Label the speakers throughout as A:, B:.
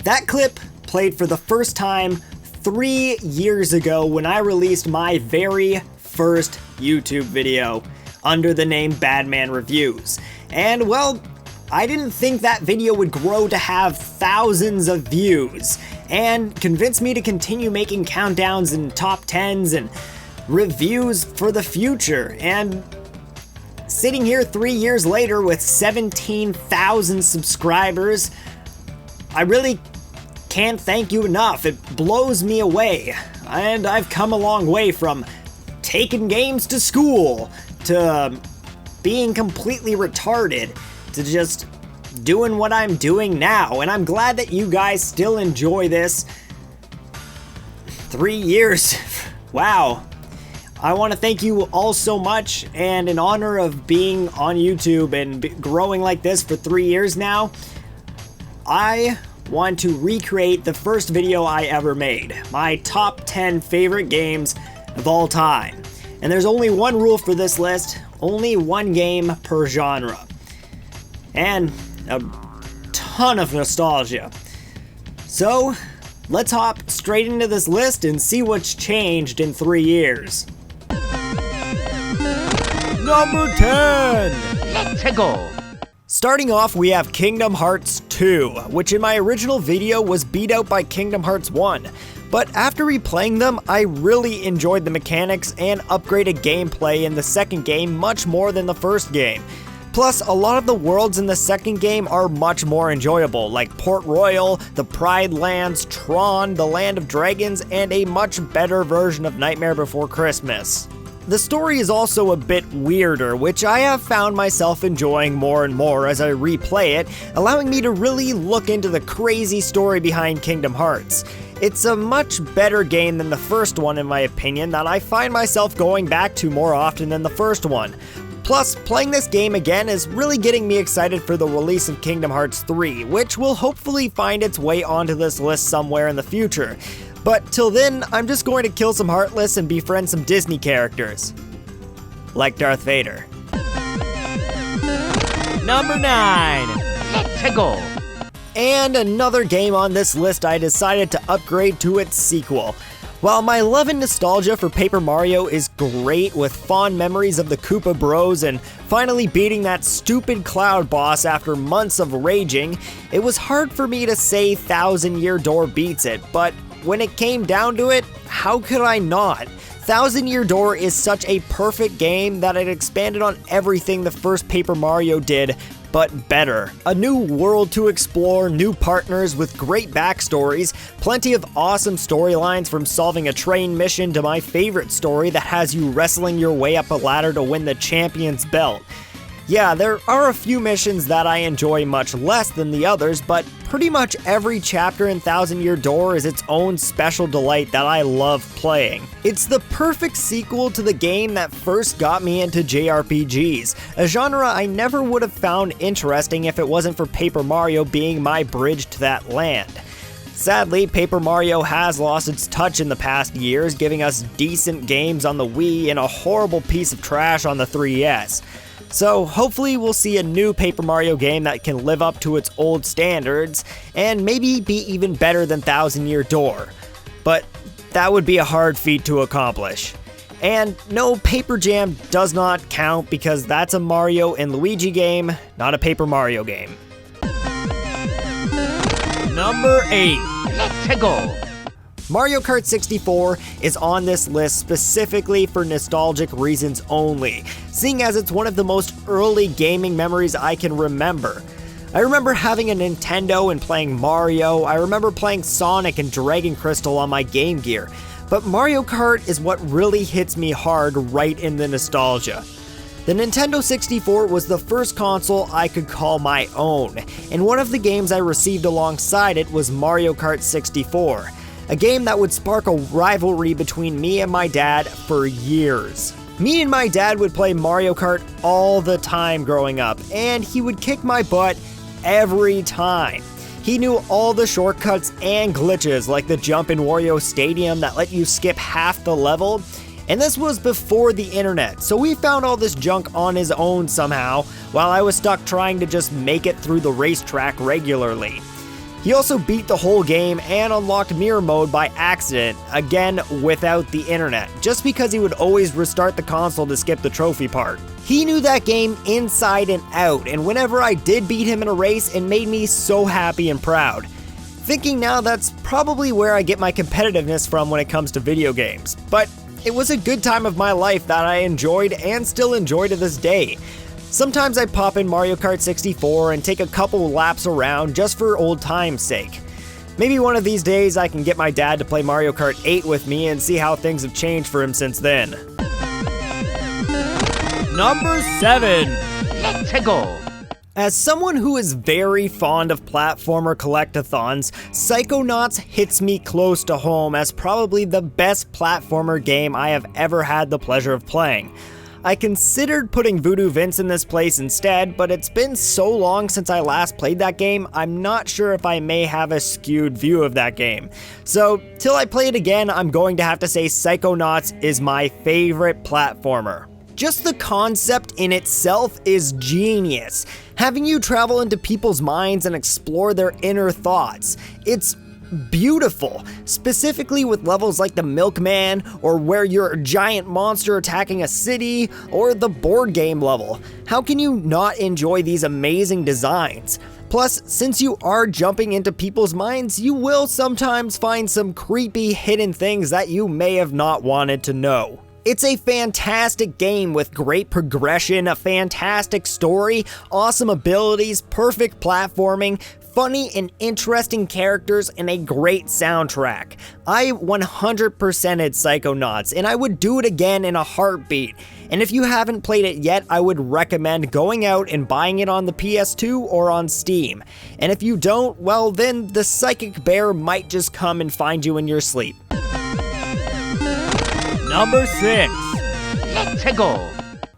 A: That clip played for the first time 3 years ago when I released my very first YouTube video under the name Badman Reviews. And well, I didn't think that video would grow to have thousands of views and convince me to continue making countdowns and top 10s and reviews for the future. And sitting here 3 years later with 17,000 subscribers, I really can't thank you enough. It blows me away. And I've come a long way from taking games to school to being completely retarded to just doing what I'm doing now. And I'm glad that you guys still enjoy this. 3 years. Wow. I want to thank you all so much, and in honor of being on YouTube and growing like this for 3 years now, I want to recreate the first video I ever made, my top 10 favorite games of all time. And there's only one rule for this list, only one game per genre. And a ton of nostalgia. So, let's hop straight into this list and see what's changed in 3 years. Number 10!
B: Let's go!
A: Starting off, we have Kingdom Hearts 2, which in my original video was beat out by Kingdom Hearts 1. But after replaying them, I really enjoyed the mechanics and upgraded gameplay in the second game much more than the first game. Plus, a lot of the worlds in the second game are much more enjoyable, like Port Royal, the Pride Lands, Tron, the Land of Dragons, and a much better version of Nightmare Before Christmas. The story is also a bit weirder, which I have found myself enjoying more and more as I replay it, allowing me to really look into the crazy story behind Kingdom Hearts. It's a much better game than the first one in my opinion that I find myself going back to more often than the first one. Plus, playing this game again is really getting me excited for the release of Kingdom Hearts 3, which will hopefully find its way onto this list somewhere in the future. But till then, I'm just going to kill some Heartless and befriend some Disney characters. Like Darth Vader.
B: Number 9. Let's go!
A: And another game on this list I decided to upgrade to its sequel. While my love and nostalgia for Paper Mario is great with fond memories of the Koopa Bros and finally beating that stupid Cloud boss after months of raging, it was hard for me to say Thousand Year Door beats it, but when it came down to it, how could I not? Thousand Year Door is such a perfect game that it expanded on everything the first Paper Mario did, but better. A new world to explore, new partners with great backstories, plenty of awesome storylines from solving a train mission to my favorite story that has you wrestling your way up a ladder to win the champion's belt. Yeah, there are a few missions that I enjoy much less than the others, but pretty much every chapter in Thousand Year Door is its own special delight that I love playing. It's the perfect sequel to the game that first got me into JRPGs, a genre I never would have found interesting if it wasn't for Paper Mario being my bridge to that land. Sadly, Paper Mario has lost its touch in the past years, giving us decent games on the Wii and a horrible piece of trash on the 3DS. So hopefully we'll see a new Paper Mario game that can live up to its old standards, and maybe be even better than Thousand Year Door. But that would be a hard feat to accomplish. And no, Paper Jam does not count because that's a Mario and Luigi game, not a Paper Mario game.
B: Number 8. Let's go!
A: Mario Kart 64 is on this list specifically for nostalgic reasons only, seeing as it's one of the most early gaming memories I can remember. I remember having a Nintendo and playing Mario, I remember playing Sonic and Dragon Crystal on my Game Gear, but Mario Kart is what really hits me hard right in the nostalgia. The Nintendo 64 was the first console I could call my own, and one of the games I received alongside it was Mario Kart 64. A game that would spark a rivalry between me and my dad for years. Me and my dad would play Mario Kart all the time growing up, and he would kick my butt every time. He knew all the shortcuts and glitches like the jump in Wario Stadium that let you skip half the level, and this was before the internet, so we found all this junk on his own somehow, while I was stuck trying to just make it through the racetrack regularly. He also beat the whole game and unlocked mirror mode by accident, again without the internet, just because he would always restart the console to skip the trophy part. He knew that game inside and out, and whenever I did beat him in a race, it made me so happy and proud. Thinking now, that's probably where I get my competitiveness from when it comes to video games, but it was a good time of my life that I enjoyed and still enjoy to this day. Sometimes I pop in Mario Kart 64 and take a couple laps around just for old time's sake. Maybe one of these days I can get my dad to play Mario Kart 8 with me and see how things have changed for him since then.
B: Number 7. Ratchet.
A: As someone who is very fond of platformer collectathons, Psychonauts hits me close to home as probably the best platformer game I have ever had the pleasure of playing. I considered putting Voodoo Vince in this place instead, but it's been so long since I last played that game, I'm not sure if I may have a skewed view of that game. So, till I play it again, I'm going to have to say Psychonauts is my favorite platformer. Just the concept in itself is genius, having you travel into people's minds and explore their inner thoughts. It's beautiful, specifically with levels like the Milkman, or where you're a giant monster attacking a city, or the board game level. How can you not enjoy these amazing designs? Plus, since you are jumping into people's minds, you will sometimes find some creepy hidden things that you may have not wanted to know. It's a fantastic game with great progression, a fantastic story, awesome abilities, perfect platforming, funny and interesting characters, and a great soundtrack. I 100%ed Psychonauts, and I would do it again in a heartbeat. And if you haven't played it yet, I would recommend going out and buying it on the PS2 or on Steam. And if you don't, well then the psychic bear might just come and find you in your sleep.
B: Number 6. Ratchet.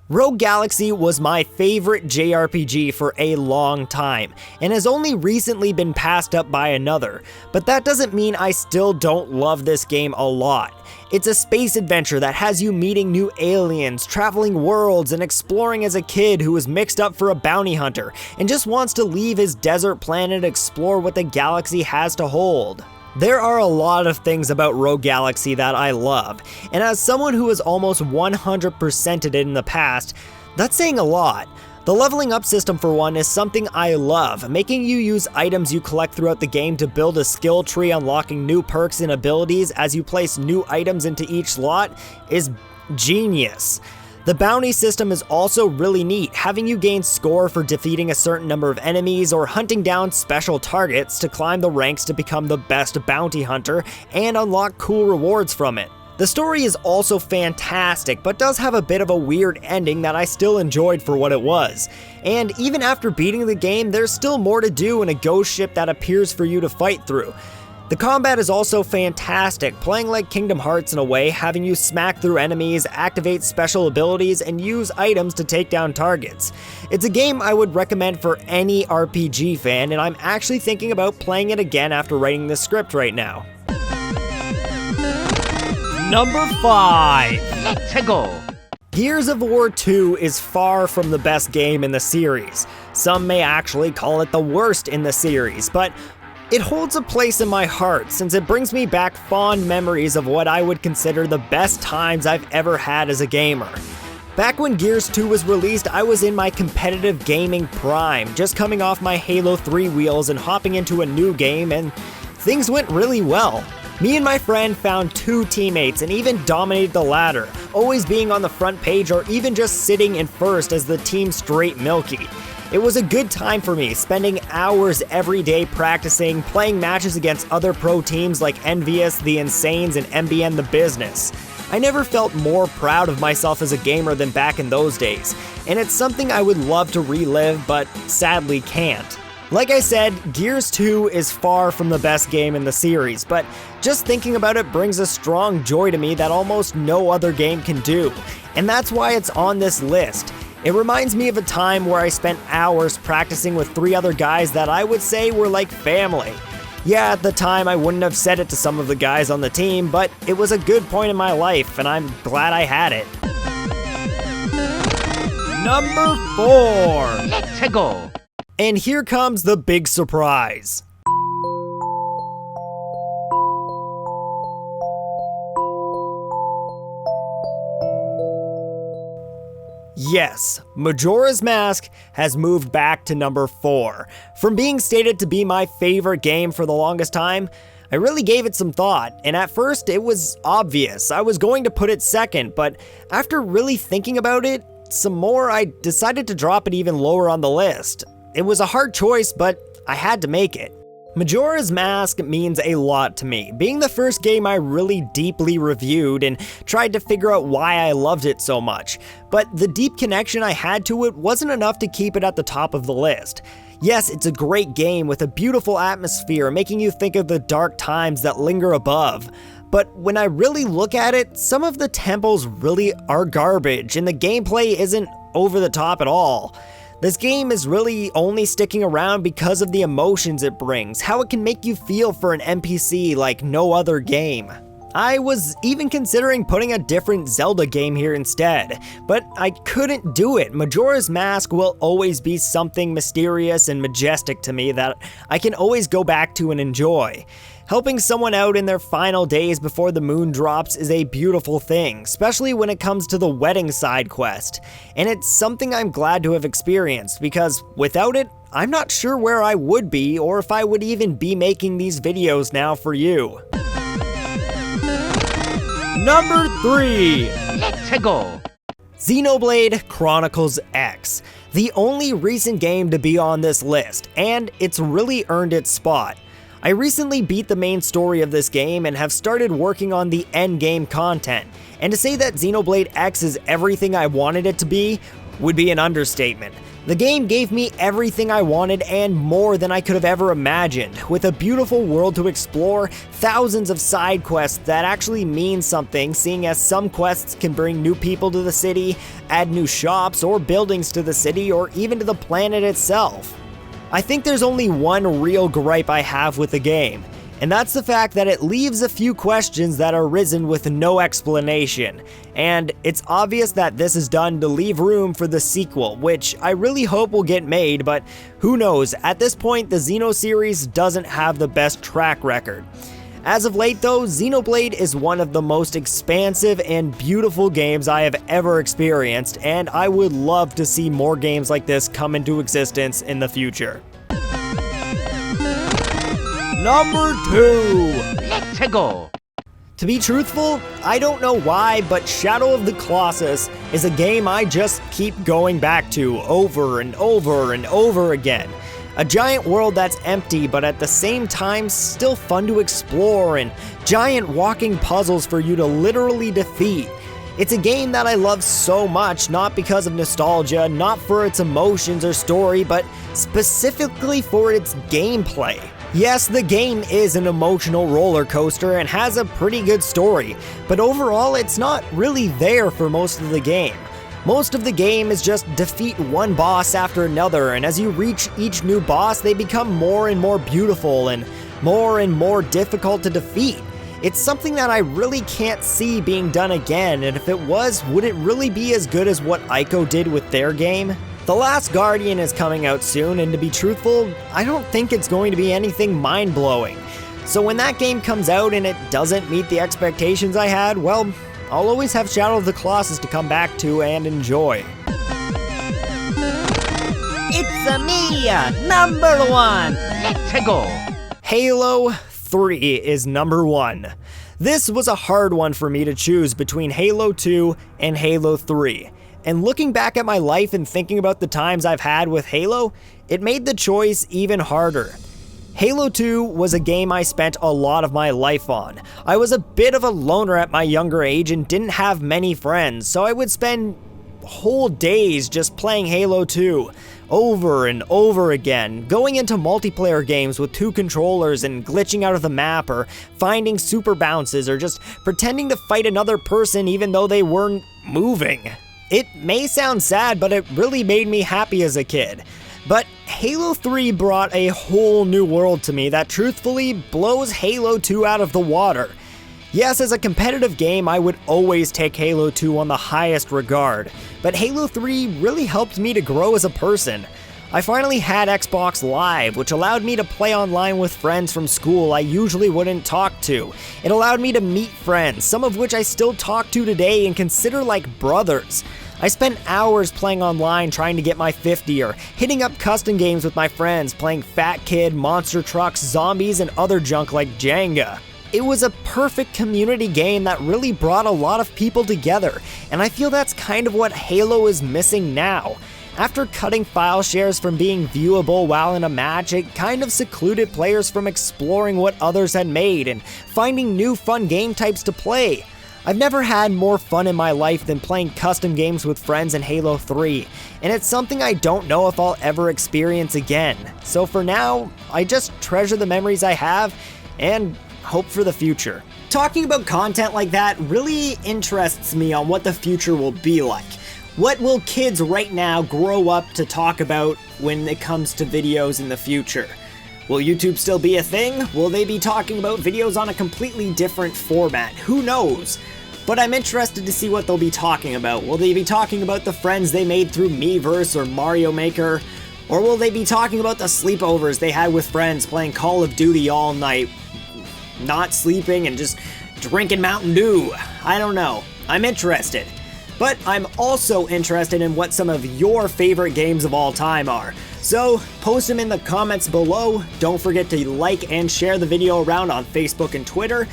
A: Rogue Galaxy was my favorite JRPG for a long time, and has only recently been passed up by another, but that doesn't mean I still don't love this game a lot. It's a space adventure that has you meeting new aliens, traveling worlds, and exploring as a kid who is mixed up for a bounty hunter, and just wants to leave his desert planet and explore what the galaxy has to hold. There are a lot of things about Rogue Galaxy that I love, and as someone who has almost 100%ed it in the past, that's saying a lot. The leveling up system for one is something I love, making you use items you collect throughout the game to build a skill tree, unlocking new perks and abilities as you place new items into each slot is genius. The bounty system is also really neat, having you gain score for defeating a certain number of enemies or hunting down special targets to climb the ranks to become the best bounty hunter and unlock cool rewards from it. The story is also fantastic, but does have a bit of a weird ending that I still enjoyed for what it was. And even after beating the game, there's still more to do in a ghost ship that appears for you to fight through. The combat is also fantastic, playing like Kingdom Hearts in a way, having you smack through enemies, activate special abilities, and use items to take down targets. It's a game I would recommend for any RPG fan, and I'm actually thinking about playing it again after writing this script right now.
B: Number 5. Ratchet.
A: Gears of War 2 is far from the best game in the series. Some may actually call it the worst in the series, but it holds a place in my heart since it brings me back fond memories of what I would consider the best times I've ever had as a gamer. Back when Gears 2 was released, I was in my competitive gaming prime, just coming off my Halo 3 wheels and hopping into a new game, and things went really well. Me and my friend found 2 teammates and even dominated the ladder, always being on the front page or even just sitting in first as the Team Straight Milky. It was a good time for me, spending hours every day practicing, playing matches against other pro teams like Envious, The Insanes, and MBN The Business. I never felt more proud of myself as a gamer than back in those days, and it's something I would love to relive, but sadly can't. Like I said, Gears 2 is far from the best game in the series, but just thinking about it brings a strong joy to me that almost no other game can do, and that's why it's on this list. It reminds me of a time where I spent hours practicing with 3 other guys that I would say were like family. Yeah, at the time I wouldn't have said it to some of the guys on the team, but it was a good point in my life, and I'm glad I had it.
B: Number 4. Ratchet.
A: And here comes the big surprise. Yes, Majora's Mask has moved back to number 4. From being stated to be my favorite game for the longest time, I really gave it some thought, and at first it was obvious. I was going to put it second, but after really thinking about it some more, I decided to drop it even lower on the list. It was a hard choice, but I had to make it. Majora's Mask means a lot to me, being the first game I really deeply reviewed and tried to figure out why I loved it so much. But the deep connection I had to it wasn't enough to keep it at the top of the list. Yes, it's a great game with a beautiful atmosphere, making you think of the dark times that linger above. But when I really look at it, some of the tempos really are garbage, and the gameplay isn't over the top at all. This game is really only sticking around because of the emotions it brings, how it can make you feel for an NPC like no other game. I was even considering putting a different Zelda game here instead, but I couldn't do it. Majora's Mask will always be something mysterious and majestic to me that I can always go back to and enjoy. Helping someone out in their final days before the moon drops is a beautiful thing, especially when it comes to the wedding side quest. And it's something I'm glad to have experienced, because without it, I'm not sure where I would be or if I would even be making these videos now for you.
B: Number 3. Let's go.
A: Xenoblade Chronicles X, the only recent game to be on this list, and it's really earned its spot. I recently beat the main story of this game and have started working on the end game content, and to say that Xenoblade X is everything I wanted it to be would be an understatement. The game gave me everything I wanted and more than I could have ever imagined, with a beautiful world to explore, thousands of side quests that actually mean something, seeing as some quests can bring new people to the city, add new shops or buildings to the city, or even to the planet itself. I think there's only one real gripe I have with the game, and that's the fact that it leaves a few questions that are risen with no explanation. And it's obvious that this is done to leave room for the sequel, which I really hope will get made, but who knows, at this point the Xeno series doesn't have the best track record. As of late though, Xenoblade is one of the most expansive and beautiful games I have ever experienced, and I would love to see more games like this come into existence in the future.
B: Number 2. Let's go.
A: To be truthful, I don't know why, but Shadow of the Colossus is a game I just keep going back to over and over and over again. A giant world that's empty, but at the same time still fun to explore, and giant walking puzzles for you to literally defeat. It's a game that I love so much, not because of nostalgia, not for its emotions or story, but specifically for its gameplay. Yes, the game is an emotional roller coaster and has a pretty good story, but overall it's not really there for most of the game. Most of the game is just defeat one boss after another, and as you reach each new boss, they become more and more beautiful and more difficult to defeat. It's something that I really can't see being done again, and if it was, would it really be as good as what Ico did with their game? The Last Guardian is coming out soon, and to be truthful, I don't think it's going to be anything mind-blowing. So when that game comes out and it doesn't meet the expectations I had, well, I'll always have Shadow of the Colossus to come back to and enjoy.
B: It's me, number 1. Let's go.
A: Halo 3 is number 1. This was a hard one for me to choose between Halo 2 and Halo 3. And looking back at my life and thinking about the times I've had with Halo, it made the choice even harder. Halo 2 was a game I spent a lot of my life on. I was a bit of a loner at my younger age and didn't have many friends, so I would spend whole days just playing Halo 2 over and over again, going into multiplayer games with 2 controllers and glitching out of the map, or finding super bounces, or just pretending to fight another person even though they weren't moving. It may sound sad, but it really made me happy as a kid. But Halo 3 brought a whole new world to me that truthfully blows Halo 2 out of the water. Yes, as a competitive game, I would always take Halo 2 on the highest regard, but Halo 3 really helped me to grow as a person. I finally had Xbox Live, which allowed me to play online with friends from school I usually wouldn't talk to. It allowed me to meet friends, some of which I still talk to today and consider like brothers. I spent hours playing online trying to get my 50 or hitting up custom games with my friends playing Fat Kid, Monster Trucks, Zombies, and other junk like Jenga. It was a perfect community game that really brought a lot of people together, and I feel that's kind of what Halo is missing now. After cutting file shares from being viewable while in a match, it kind of secluded players from exploring what others had made and finding new fun game types to play. I've never had more fun in my life than playing custom games with friends in Halo 3, and it's something I don't know if I'll ever experience again. So for now, I just treasure the memories I have and hope for the future. Talking about content like that really interests me on what the future will be like. What will kids right now grow up to talk about when it comes to videos in the future? Will YouTube still be a thing? Will they be talking about videos on a completely different format? Who knows? But I'm interested to see what they'll be talking about. Will they be talking about the friends they made through Miiverse or Mario Maker? Or will they be talking about the sleepovers they had with friends playing Call of Duty all night, not sleeping and just drinking Mountain Dew? I don't know. I'm interested. But I'm also interested in what some of your favorite games of all time are. So post them in the comments below. Don't forget to like and share the video around on Facebook and Twitter.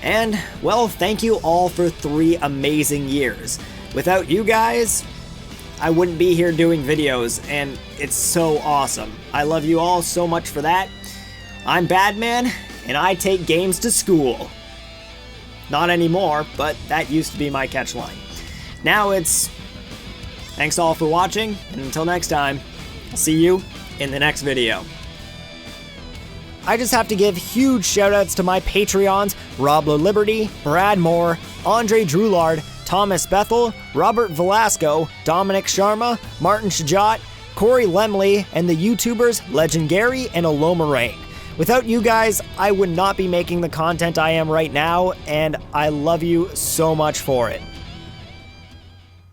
A: And, well, thank you all for 3 amazing years. Without you guys, I wouldn't be here doing videos, and it's so awesome. I love you all so much for that. I'm Badman, and I take games to school. Not anymore, but that used to be my catchline. Now it's, thanks all for watching, and until next time, I'll see you in the next video. I just have to give huge shoutouts to my Patreons, Rob Liberty, Brad Moore, Andre Droulard, Thomas Bethel, Robert Velasco, Dominic Sharma, Martin Shajat, Corey Lemley, and the YouTubers Legend Gary and Aloma Rain. Without you guys, I would not be making the content I am right now, and I love you so much for it.